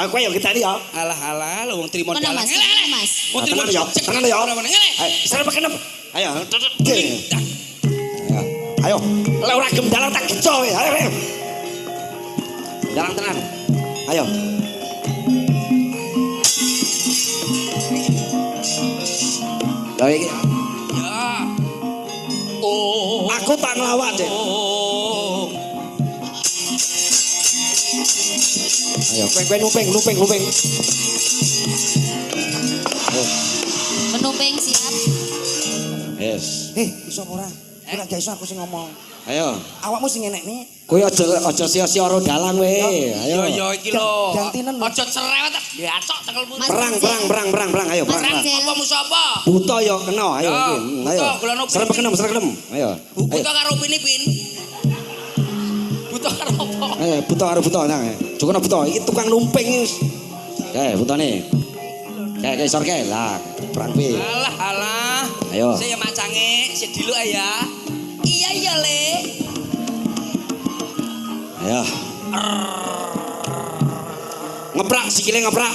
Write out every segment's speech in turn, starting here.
Aku ya kita ya. Alah wong trimo Kono dalang. Mas, kono, Mas. Wong trimo ya. Tenan ya. Ayo, Saya pakai nem. Ayo. Ayo. Lah ora gem dalang tak geco ya. Ayo. Dalang tenan. Ayo. Lah iki. Ya. Oh. Aku tak ngelawak, Cek. Ayo, kowe luping. Ayo. Penuping siap. Yes. Iso ora? Ora gak iso aku sing ngomong. Ayo. Awakmu sing enek nih. Kowe aja sia-sia karo dalang we. Ayo. Yo iki lho. Gantinen lho. Aja cerewet gacok tekelmu. Perang. Ayo, Mas perang. Rizal. Apa musuh apa? Buta yo kena, ayo. Yo, Ayo. buta, golongan upin. Serem. Ayo. Buta karo Pin. Buta karo apa? Buta karo buta nang. Jokono buta, iki tukang lumping wis. Kae butane. Kae isor kae lah. Perang piye? Alah. Ayo. Saya macange, sik diluk ya. Iya Le. Ayo. Ngeprak sikile ngeprak.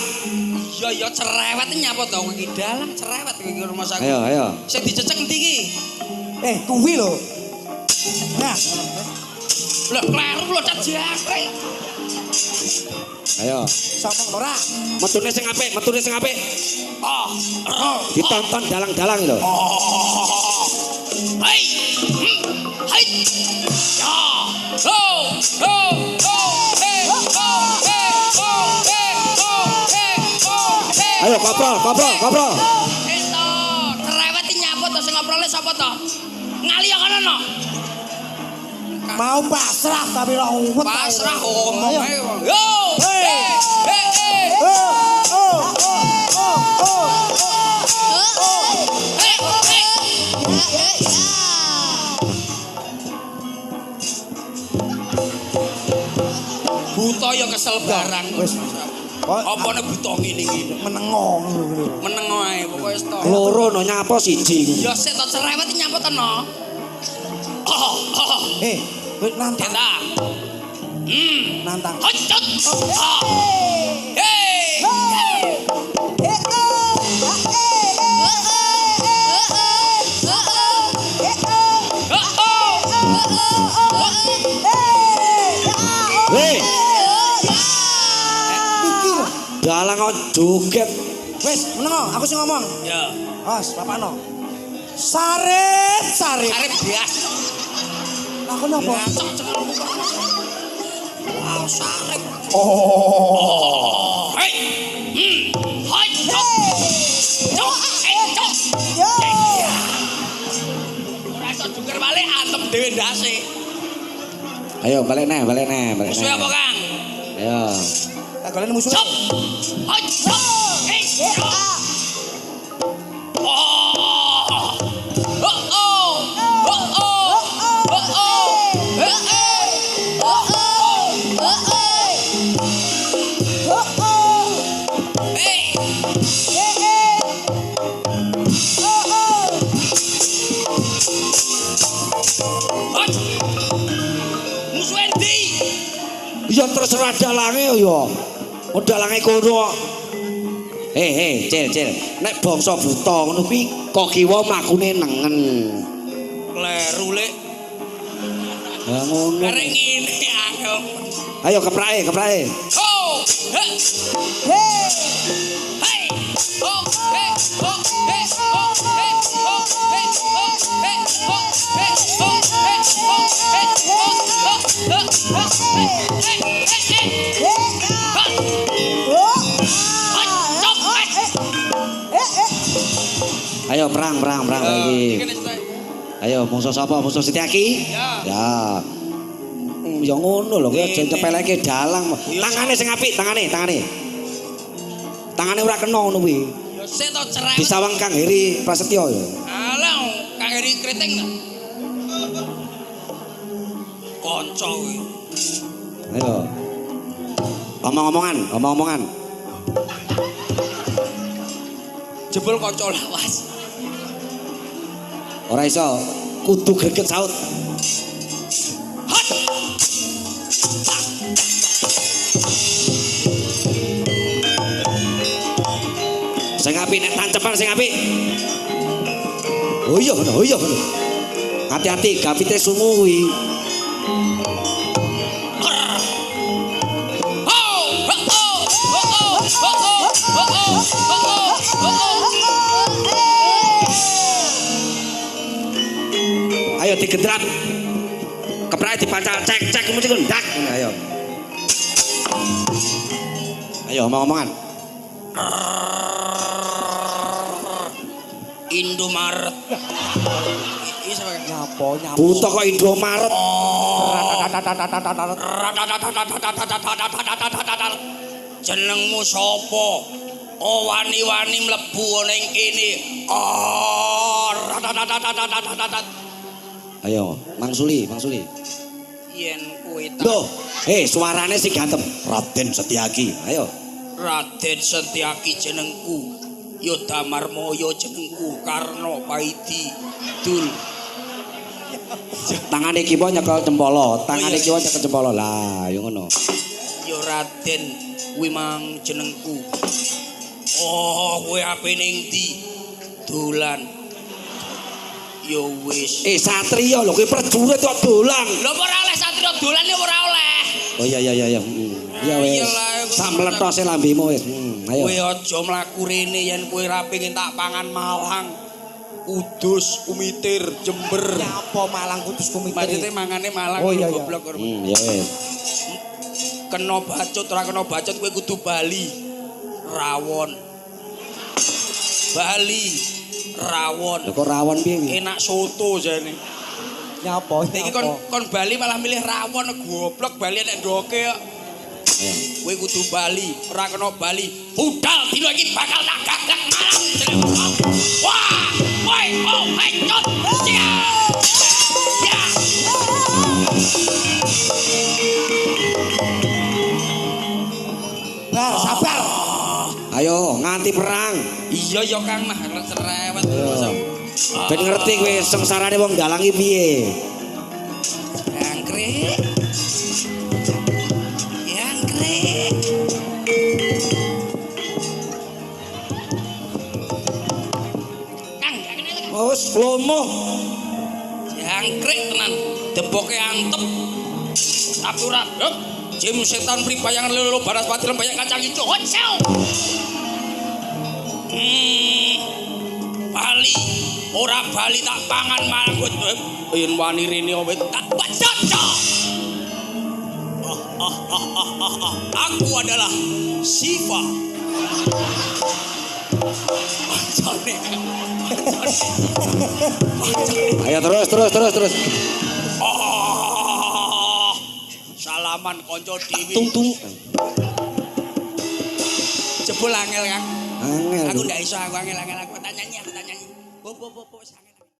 Iya cerewet nyapa to iki dalang cerewet iki rumah sakit. Ayo. Sing dicecek endi iki? Kuwi lho. Nah, Lah kleru lho cak jangkrik. Ayo. sopong ora? Metune sing apik. Oh. Ditonton dalang-dalang lho. Hai. Hai. Ya. Ho. Ayo koprol. Itu cerewet nyapa to sing ngoprole sapa to? Ngali ya kono no. Mau pasrah tapi ora uwet. Pasrah ngomong ae. Yo. Buta ya kesel barang. Wis. Apa nek buta ngene iki? Menengong lho. Meneng ae pokoke wis to. Loro no nyapa siji. Ya sik to cerewet nyapa to no. Kowe nantang. Kita. Nantang. Hocot. Hei. Hei. Dalang kok joget. Wis, menengo, aku sing ngomong. Ya. Os, papano. Sarit. Arep bias. Aku napa? Ngacok cengelmu kok. Wow, sarep. Oh. Hei. Hai. Cok. Yo. Ora iso duker balik antem dhewe ndase. Ayo balik neh. Musuh apa, Kang? Ayo. Tak golek musuh. Cop. Hai. Cop. Hei. Musuh endi? Ya terserah dalange ya. Oh dalange kono. Cil. Nek bangsa buta ngono kuwi kok kiwa mlakune nengen. Kleru lek. Ya ngono. Arek ngene angel. Ayo keprake. Ho! Hei! Hei! Ho! Hei! Ho! Hei! Ho! Hei! Ho! Hei! Ho! Hei! Ho! Hei! Ho! Hei! Ho! Hei! Ayo perang lagi. Ayo musuh sapa? Musuh Setiaki? Ya. Ya ngono lho, kowe aja cepeleke dalang. Tangane sing apik, tangane. Tangane ora kena ngono kuwi. Ya sik to cerewet. Disawang Kang Heri Prasetyo ya. Alah, Kang Heri kriting ta. Kanca kuwi. Ayo. Omong-omongan. Jebul kanca lawas. Ora iso, kudu greget saut. Hot. sing apik nek tancepan sing apik. Oh iya ngono, oh iya ngono. Hati-hati gapite sungu kuwi. Ayo digedrak. Keprake dipancal cek mesti ndak. Ayo. Ayo omong-omongan. Indomaret. Nyapo nyapo. Buta kok Indomaret. Jenengmu sapa? Oh wani-wani mlebu ning kene. Ayo, Mangsuli. Yen kowe Loh, suarane sing ganteng. Raden Setyaki. Ayo. Raden Setyaki jenengku. Ya Damarmaya jenengku. Karna Paidi Dul. Tangane iki wae nyekel cempala, tangane iki wae nyekel cempala. Lah, yo ngono. Ya Raden kuwi mang jenengku. Oh, kowe ape ning ndi? Dolan. Ya wis. Satria lho, kowe prajurit kok dolan. Lho ora oleh satria dolan ya ora oleh. Oh iya. Ya wis. Samletose lambemu wis. Ayo. Kowe aja mlaku rene yen kowe ra pengin tak pangan Malang. Kudus, Kumitir, Jember. Nyapo Malang Kudus Kumitir. Maksudnya mangane Malang Oh iya. goblok. Ya wis. Kena bacut ora kena bacut kowe kudu Bali. Rawon. Bali. Rawon. Lho kok rawon piye iki? Enak soto jane. Nyapo. Iki kon Bali malah milih rawon goblok Bali nek ndoke kok. Kowe kudu Bali, ora kena Bali. Budal dino iki bakal tak gaglek Malang. Wah! Woi, oh, hai cut. Ya. Ya. Nah, sabar. Ayo, nganti perang. Iya ya Kang mah cerewet terus. Ben ngerti kowe sengsarane wong dalang iki piye. Angkrik. Angkrik. Kang, Wes lomo. angkrik tenan. Demboke antep. Tapi ora Jim setan pribayangan lelo banaspati lembayang kacang ijo. Hocel. Bali, ora Bali tak pangan Malang yen wani rene wit tak bacot. Aku adalah Siva. Ayo terus. Salaman konco Dewi. Tung. Jebul angel Kang. Angel. Aku ndak iso aku angel aku tak nyanyi. Bo.